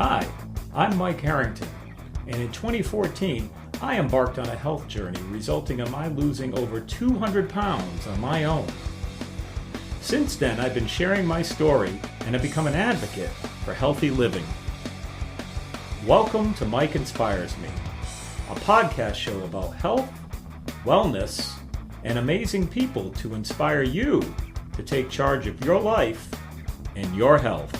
Hi, I'm Mike Harrington, and in 2014, I embarked on a health journey resulting in my losing over 200 pounds on my own. Since then, I've been sharing my story and have become an advocate for healthy living. Welcome to Mike Inspires Me, a podcast show about health, wellness, and amazing people to inspire you to take charge of your life and your health.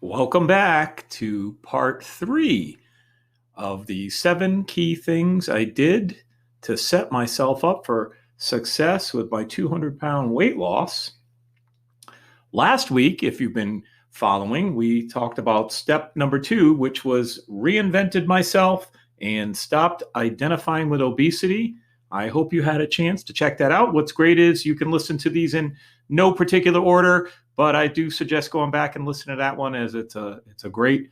Welcome back to part 3 of the 7 key things I did to set myself up for success with my 200-pound weight loss. Last week, if you've been following, we talked about step number 2, which was reinvented myself and stopped identifying with obesity. I hope you had a chance to check that out. What's great is you can listen to these in no particular order, but I do suggest going back and listening to that one, as it's a great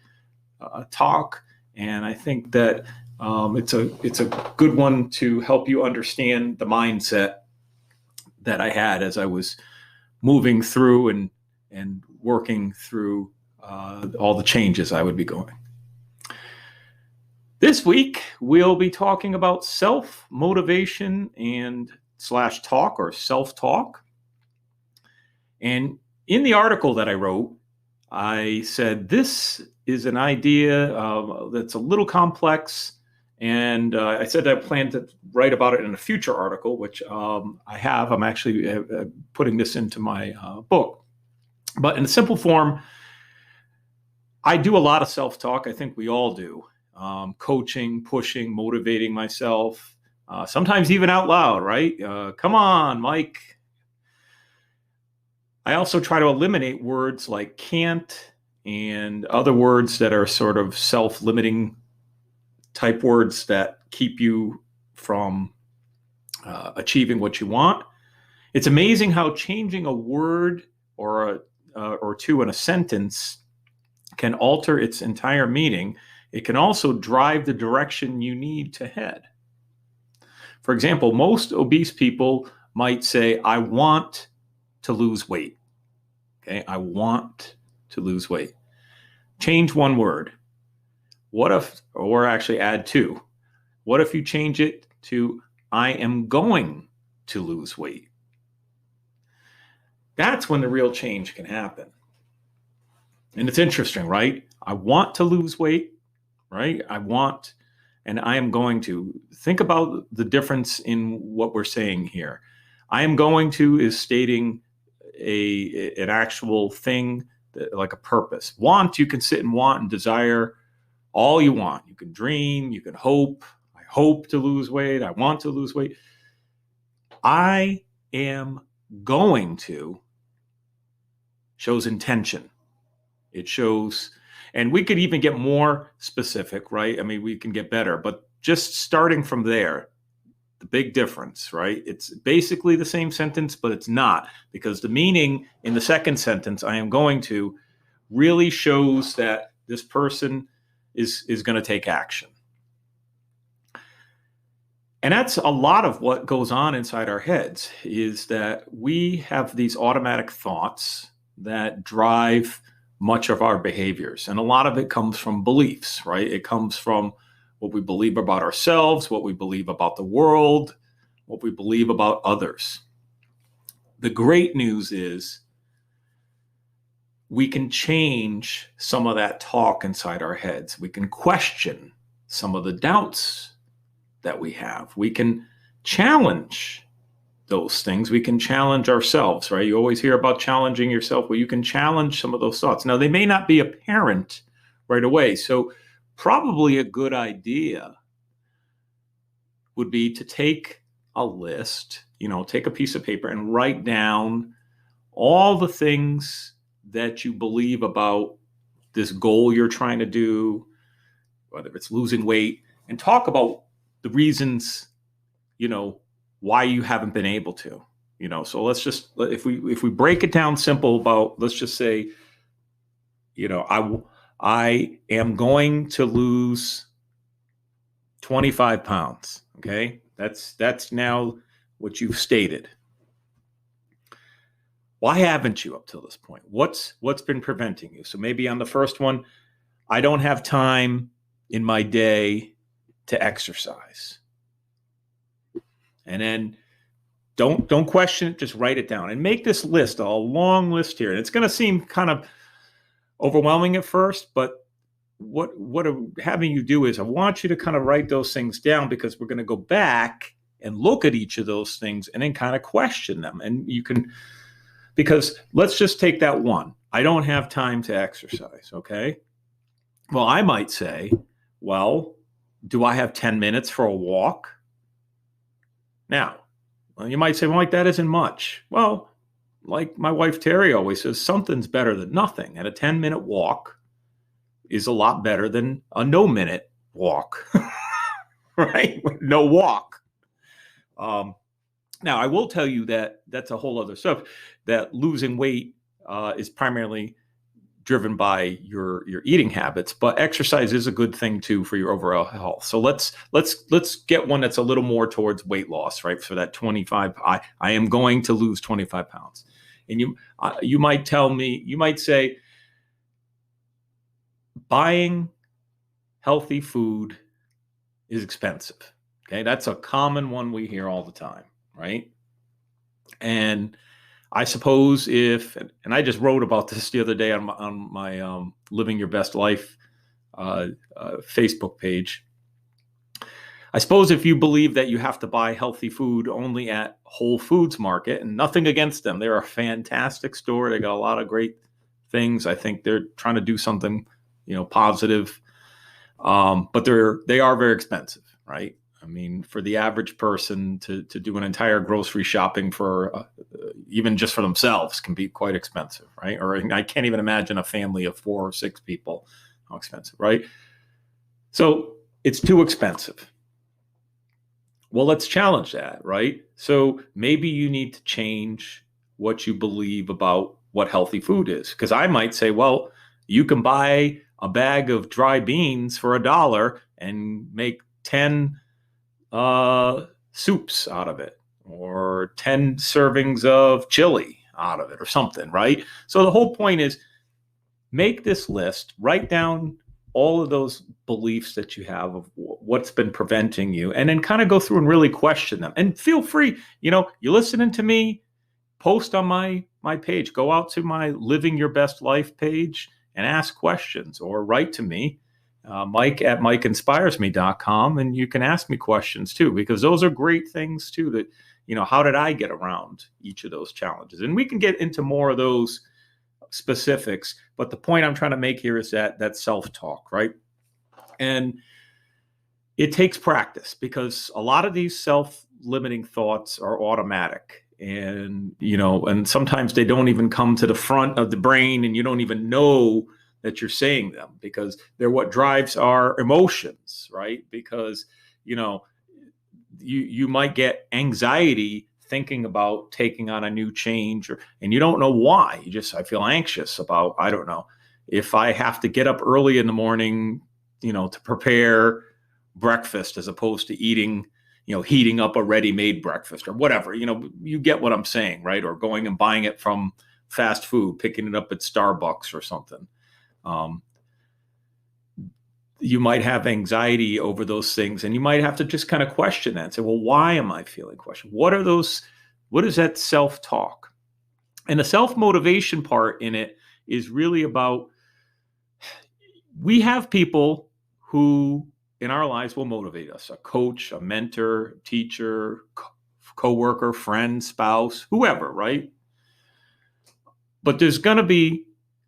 talk, and I think that it's a good one to help you understand the mindset that I had as I was moving through and working through all the changes I would be going. This week, we'll be talking about self-motivation and /talk or self-talk. And in the article that I wrote, I said this is an idea that's a little complex, and I said I plan to write about it in a future article, which I have. I'm actually putting this into my book. But in a simple form, I do a lot of self-talk. I think we all do. Coaching, pushing, motivating myself, sometimes even out loud, right? Come on, Mike. I also try to eliminate words like can't and other words that are sort of self-limiting type words that keep you from achieving what you want. It's amazing how changing a word or two in a sentence can alter its entire meaning. It can also drive the direction you need to head. For example, most obese people might say, I want to lose weight. Okay, I want to lose weight. Change one word. What if, or actually add 2. What if you change it to, I am going to lose weight? That's when the real change can happen. And it's interesting, right? I want to lose weight, right? I want, and I am going to. Think about the difference in what we're saying here. I am going to is stating an actual thing, like a purpose. Want, you can sit and want and desire all you want. You can dream, you can hope. I hope to lose weight. I want to lose weight. I am going to shows intention. It shows, and we could even get more specific, right? I mean, we can get better, but just starting from there, the big difference, right? It's basically the same sentence, but it's not, because the meaning in the second sentence, I am going to, really shows that this person is going to take action. And that's a lot of what goes on inside our heads, is that we have these automatic thoughts that drive much of our behaviors. And a lot of it comes from beliefs, right? It comes from what we believe about ourselves, what we believe about the world, what we believe about others. The great news is we can change some of that talk inside our heads. We can question some of the doubts that we have. We can challenge those things. We can challenge ourselves, right? You always hear about challenging yourself. Well, you can challenge some of those thoughts. Now, they may not be apparent right away. So probably a good idea would be to take a list, take a piece of paper and write down all the things that you believe about this goal you're trying to do, whether it's losing weight, and talk about the reasons, why you haven't been able to, So let's just, if we break it down simple about, let's just say I am going to lose 25 pounds. Okay. That's now what you've stated. Why haven't you up till this point? What's been preventing you? So maybe on the first one, I don't have time in my day to exercise. And then don't question it, just write it down and make this list, a long list here. And it's going to seem kind of overwhelming at first, but what I'm having you do is I want you to kind of write those things down, because we're going to go back and look at each of those things and then kind of question them. And you can, because let's just take that one. I don't have time to exercise. Okay. Well, I might say, well, do I have 10 minutes for a walk? Now, well, you might say, well, like, that isn't much. Well, like my wife Terry always says, something's better than nothing. And a 10-minute walk is a lot better than a no-minute walk, right? No walk. Now, I will tell you that that's a whole other stuff, that losing weight is primarily driven by your eating habits, but exercise is a good thing too for your overall health. So let's get one that's a little more towards weight loss, right? For that 25, I am going to lose 25 pounds. And you might tell me, you might say, buying healthy food is expensive. Okay, that's a common one we hear all the time, right? And I suppose and I just wrote about this the other day on my Living Your Best Life Facebook page. I suppose if you believe that you have to buy healthy food only at Whole Foods Market, and nothing against them, they're a fantastic store. They got a lot of great things. I think they're trying to do something, positive, but they are very expensive, right? I mean, for the average person to do an entire grocery shopping for even just for themselves can be quite expensive, right? Or I can't even imagine a family of 4 or 6 people, how expensive, right? So it's too expensive. Well, let's challenge that, right? So maybe you need to change what you believe about what healthy food is. Because I might say, well, you can buy a bag of dry beans for $1 and make 10 soups out of it, or 10 servings of chili out of it, or something, right? So the whole point is, make this list, write down all of those beliefs that you have of what's been preventing you, and then kind of go through and really question them. And feel free, you're listening to me, post on my page, go out to my Living Your Best Life page and ask questions, or write to me, Mike at MikeInspiresMe.com, and you can ask me questions too, because those are great things too, that, how did I get around each of those challenges? And we can get into more of those specifics, but the point I'm trying to make here is that self-talk, right? And it takes practice, because a lot of these self-limiting thoughts are automatic, and and sometimes they don't even come to the front of the brain, and you don't even know that you're saying them, because they're what drives our emotions, right? Because you might get anxiety thinking about taking on a new change, and you don't know why. I feel anxious about, I don't know, if I have to get up early in the morning, to prepare breakfast as opposed to eating, heating up a ready-made breakfast or whatever, you get what I'm saying, right? Or going and buying it from fast food, picking it up at Starbucks or something. You might have anxiety over those things, and you might have to just kind of question that and say, well, why am I feeling questioned? What is that self-talk? And the self-motivation part in it is really about, we have people who in our lives will motivate us, a coach, a mentor, teacher, coworker, friend, spouse, whoever, right? But there's going to be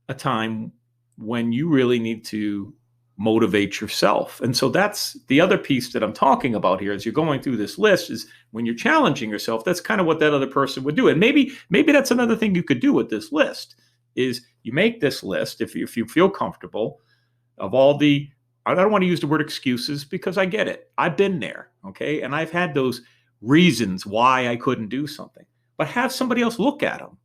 a time when you really need to motivate yourself. And so that's the other piece that I'm talking about here as you're going through this list, is when you're challenging yourself, that's kind of what that other person would do. And maybe that's another thing you could do with this list, is you make this list, if you feel comfortable, of all the, I don't want to use the word excuses, because I get it. I've been there, okay? And I've had those reasons why I couldn't do something. But have somebody else look at them,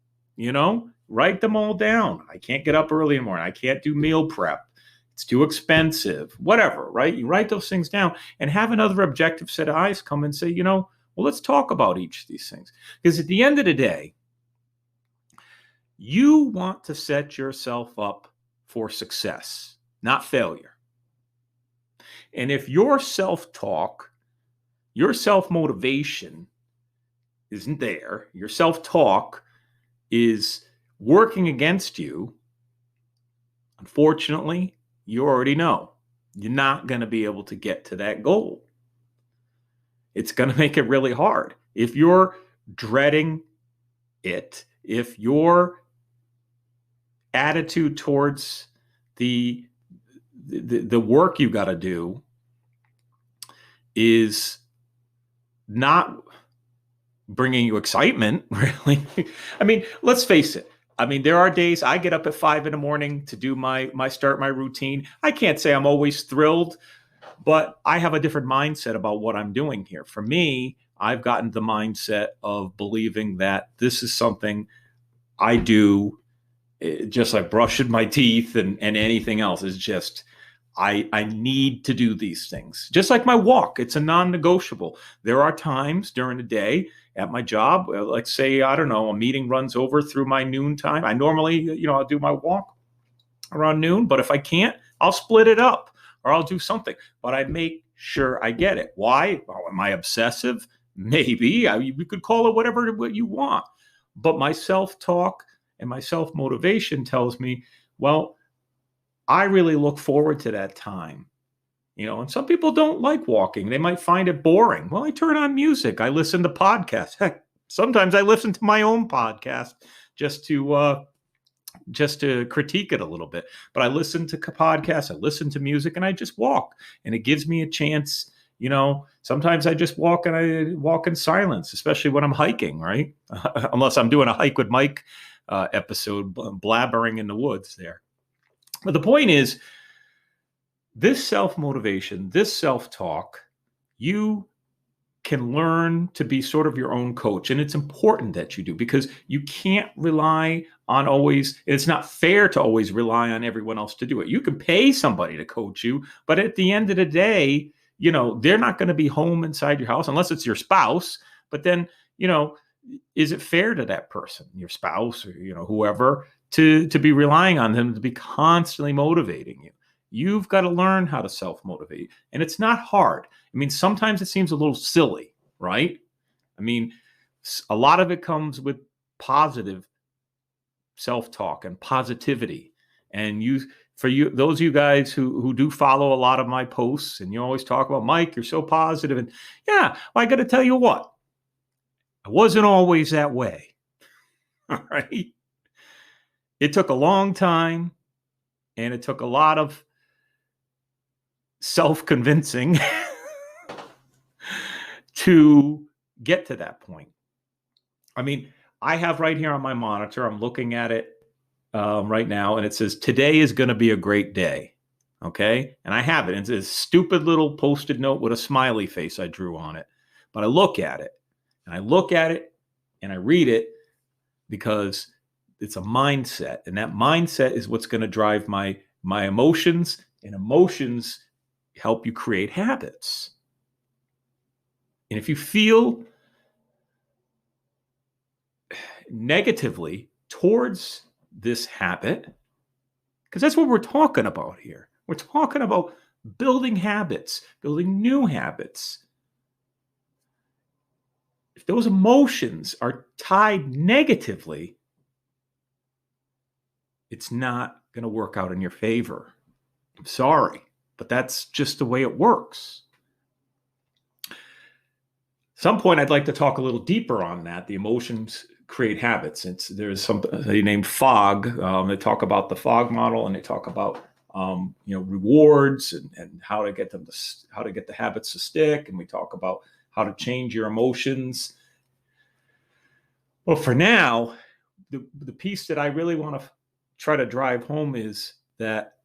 Write them all down. I can't get up early in the morning. I can't do meal prep. It's too expensive, whatever, right? You write those things down and have another objective set of eyes come and say, well, let's talk about each of these things. Because at the end of the day, you want to set yourself up for success, not failure. And if your self-talk, your self-motivation isn't there, your self-talk is working against you, unfortunately, you already know you're not going to be able to get to that goal. It's going to make it really hard. If you're dreading it, if your attitude towards the work you got to do is not bringing you excitement, really. I mean, let's face it. I mean, there are days I get up at 5 a.m. to do my routine. I can't say I'm always thrilled, but I have a different mindset about what I'm doing here. For me, I've gotten the mindset of believing that this is something I do just like brushing my teeth and anything else. Is just, I need to do these things. Just like my walk, it's a non-negotiable. There are times during the day at my job, like say, I don't know, a meeting runs over through my noon time. I normally, I'll do my walk around noon, but if I can't, I'll split it up or I'll do something. But I make sure I get it. Why? Well, am I obsessive? Maybe. You could call it whatever you want. But my self-talk and my self-motivation tells me, well, I really look forward to that time. And some people don't like walking. They might find it boring. Well, I turn on music. I listen to podcasts. Heck, sometimes I listen to my own podcast just to critique it a little bit. But I listen to podcasts, I listen to music, and I just walk. And it gives me a chance. Sometimes I just walk and I walk in silence, especially when I'm hiking, right? Unless I'm doing a Hike with Mike episode, blabbering in the woods there. But the point is, this self-motivation, this self-talk, you can learn to be sort of your own coach. And it's important that you do, because you can't rely on always, it's not fair to always rely on everyone else to do it. You can pay somebody to coach you, but at the end of the day, they're not going to be home inside your house unless it's your spouse. But then, is it fair to that person, your spouse or, whoever, to be relying on them to be constantly motivating you? You've got to learn how to self-motivate. And it's not hard. I mean, sometimes it seems a little silly, right? I mean, a lot of it comes with positive self-talk and positivity. And those of you guys who do follow a lot of my posts, and you always talk about, Mike, you're so positive. And yeah, well, I got to tell you what, I wasn't always that way. All right. It took a long time, and it took a lot of self-convincing to get to that point. I mean, I have right here on my monitor, I'm looking at it right now, and it says, today is going to be a great day. Okay. And I have it. It's a stupid little Post-it note with a smiley face I drew on it. But I look at it and I read it because it's a mindset. And that mindset is what's going to drive my emotions, and emotions help you create habits. And if you feel negatively towards this habit, because that's what we're talking about here. We're talking about building habits, building new habits. If those emotions are tied negatively, it's not going to work out in your favor. I'm sorry, but that's just the way it works. Some point, I'd like to talk a little deeper on that. The emotions create habits. There's somebody named Fogg. They talk about the Fogg model, and they talk about rewards and how to get the habits to stick. And we talk about how to change your emotions. Well, for now, the piece that I really want to try to drive home is that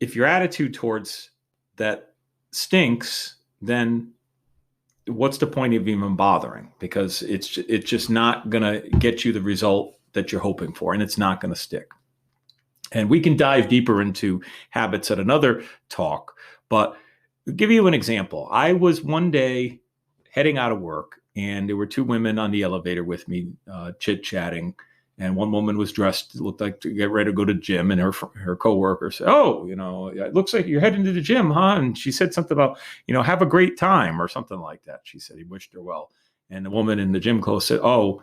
if your attitude towards that stinks, then what's the point of even bothering? Because it's just not going to get you the result that you're hoping for, and it's not going to stick. And we can dive deeper into habits at another talk, but I'll give you an example. I was one day heading out of work, and there were two women on the elevator with me, chit-chatting. And one woman was dressed, looked like to get ready to go to the gym, and her coworker said, "Oh, it looks like you're heading to the gym, huh?" And she said something about, have a great time or something like that. She said he wished her well. And the woman in the gym clothes said, "Oh,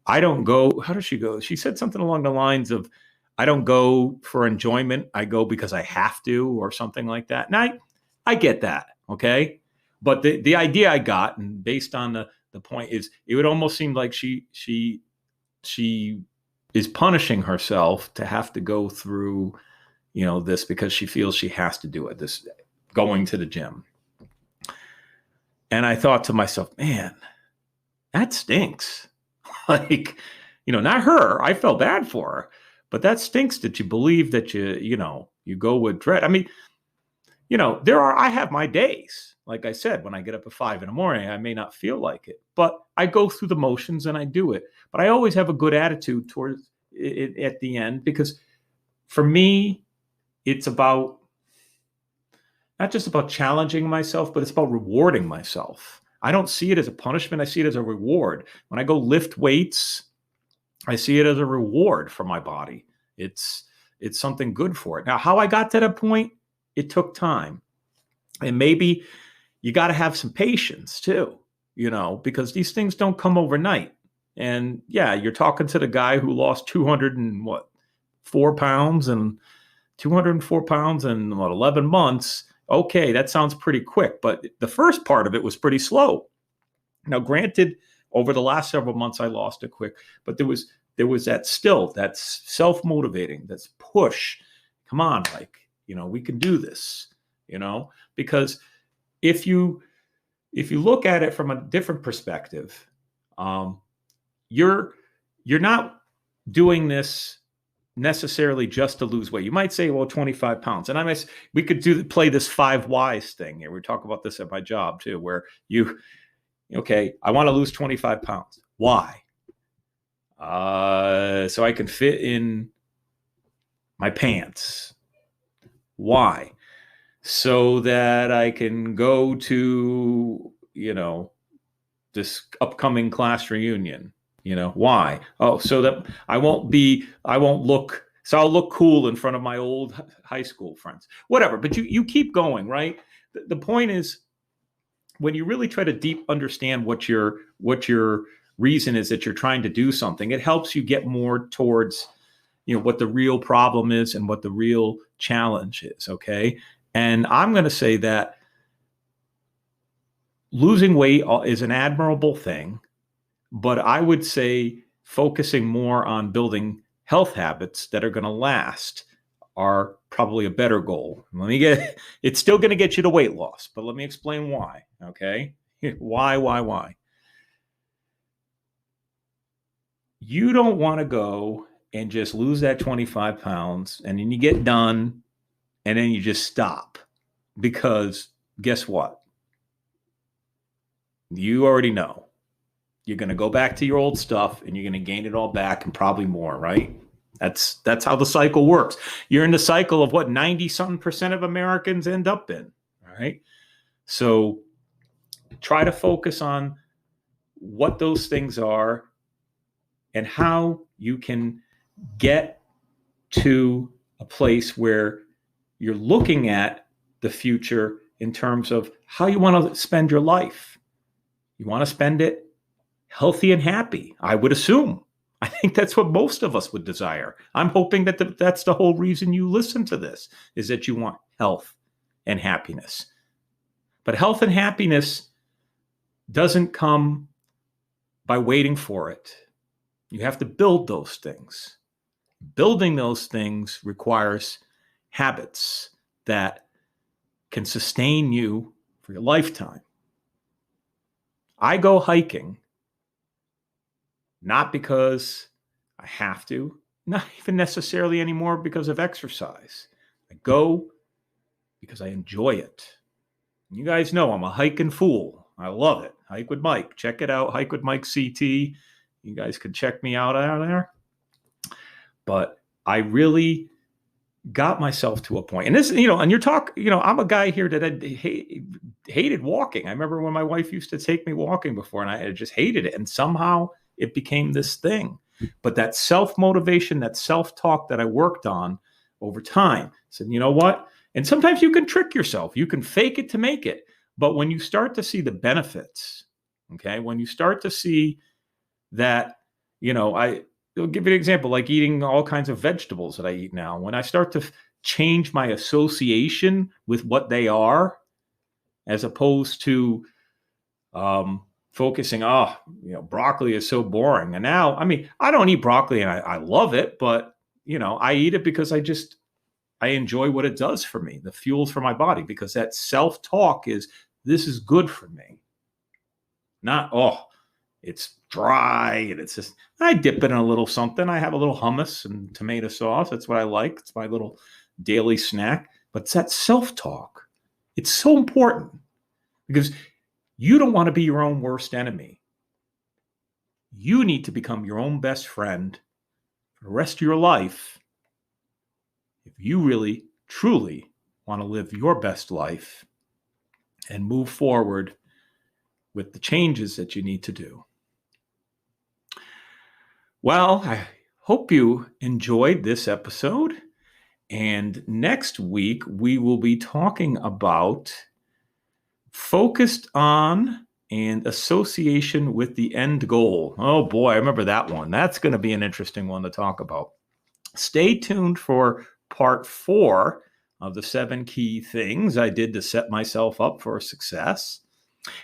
I don't go." How does she go? She said something along the lines of, "I don't go for enjoyment. I go because I have to," or something like that. And I get that. Okay. But the idea I got, and based on the point, is it would almost seem like she is punishing herself to have to go through, this because she feels she has to do it, this going to the gym. And I thought to myself, man, that stinks. Like, not her. I felt bad for her, but that stinks that you believe that you go with dread. I mean, I have my days. Like I said, when I get up at 5 a.m, I may not feel like it, but I go through the motions and I do it. But I always have a good attitude towards it at the end, because for me, it's about not just about challenging myself, but it's about rewarding myself. I don't see it as a punishment. I see it as a reward. When I go lift weights, I see it as a reward for my body. It's something good for it. Now, how I got to that point, it took time. And maybe you got to have some patience too, because these things don't come overnight. And yeah, you're talking to the guy who lost 204 pounds and 204 pounds in 11 months. Okay, that sounds pretty quick, but the first part of it was pretty slow. Now, granted, over the last several months, I lost it quick, but there was that's self-motivating, that's push. Come on, Mike, we can do this, because if you look at it from a different perspective, you're not doing this necessarily just to lose weight. You might say, well, 25 pounds. And we could play this 5 whys thing here. We talk about this at my job too, where I want to lose 25 pounds. Why? So I can fit in my pants. Why? So that I can go to, this upcoming class reunion. Why? Oh, so that I'll look cool in front of my old high school friends, whatever. But you keep going, right? The point is, when you really try to deep understand what your reason is that you're trying to do something, it helps you get more towards, what the real problem is and what the real challenge is. Okay. And I'm going to say that losing weight is an admirable thing. But I would say focusing more on building health habits that are going to last are probably a better goal. It's still going to get you to weight loss, but let me explain why. Okay. Why? You don't want to go and just lose that 25 pounds and then you get done and then you just stop, because guess what? You already know. You're going to go back to your old stuff and you're going to gain it all back and probably more, right? That's how the cycle works. You're in the cycle of what 90-something% of Americans end up in, all right? So try to focus on what those things are and how you can get to a place where you're looking at the future in terms of how you want to spend your life. You want to spend it healthy and happy, I would assume. I think that's what most of us would desire. I'm hoping that that's the whole reason you listen to this, is that you want health and happiness. But health and happiness doesn't come by waiting for it. You have to build those things. Building those things requires habits that can sustain you for your lifetime. I go hiking not because I have to, not even necessarily anymore because of exercise. I go because I enjoy it. You guys know I'm a hiking fool. I love it. Hike with Mike. Check it out. Hike with Mike CT. You guys can check me out there. But I really got myself to a point. And this, and you're talking, I'm a guy here that hated walking. I remember when my wife used to take me walking before, and I just hated it. And somehow it became this thing. But that self-motivation, that self-talk that I worked on over time, said, you know what? And sometimes you can trick yourself. You can fake it to make it. But when you start to see the benefits, okay, when you start to see that, I'll give you an example, like eating all kinds of vegetables that I eat now. When I start to change my association with what they are, as opposed to focusing, broccoli is so boring. And now, I don't eat broccoli and I love it, but, I eat it because I enjoy what it does for me, the fuels for my body, because that self-talk is, this is good for me. Not, it's dry and it's just, I dip it in a little something. I have a little hummus and tomato sauce. That's what I like. It's my little daily snack. But it's that self-talk. It's so important because you don't want to be your own worst enemy. You need to become your own best friend for the rest of your life if you really, truly want to live your best life and move forward with the changes that you need to do. Well, I hope you enjoyed this episode. And next week, we will be talking about focused on and association with the end goal. Oh boy, I remember that one. That's going to be an interesting one to talk about. Stay tuned for part 4 of the 7 key things I did to set myself up for success.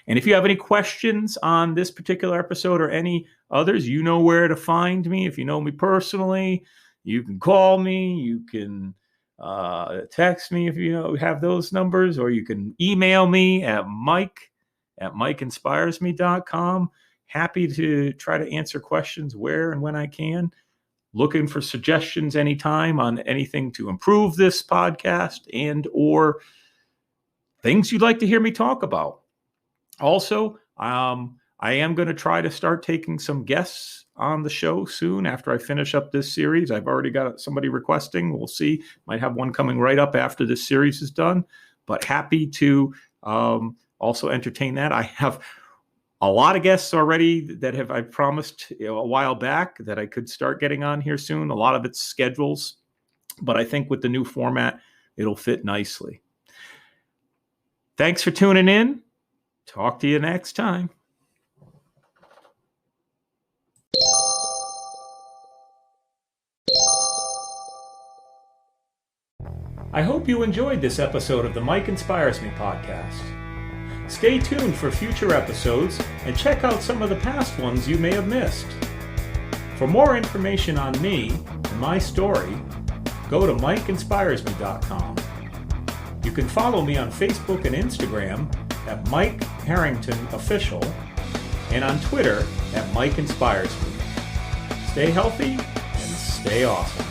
And if you have any questions on this particular episode or any others, you know where to find me. If you know me personally, you can call me, you can text me if you have those numbers, or you can email me at mike@mikeinspiresme.com. Happy to try to answer questions where and when I can. Looking for suggestions anytime on anything to improve this podcast and or things you'd like to hear me talk about. Also, I am going to try to start taking some guests on the show soon after I finish up this series. I've already got somebody requesting. We'll see. Might have one coming right up after this series is done. But happy to also entertain that. I have a lot of guests already that I promised a while back that I could start getting on here soon. A lot of it's schedules. But I think with the new format, it'll fit nicely. Thanks for tuning in. Talk to you next time. I hope you enjoyed this episode of the Mike Inspires Me podcast. Stay tuned for future episodes and check out some of the past ones you may have missed. For more information on me and my story, go to MikeInspiresMe.com. You can follow me on Facebook and Instagram at Mike Harrington Official, and on Twitter at Mike Inspires Me. Stay healthy and stay awesome.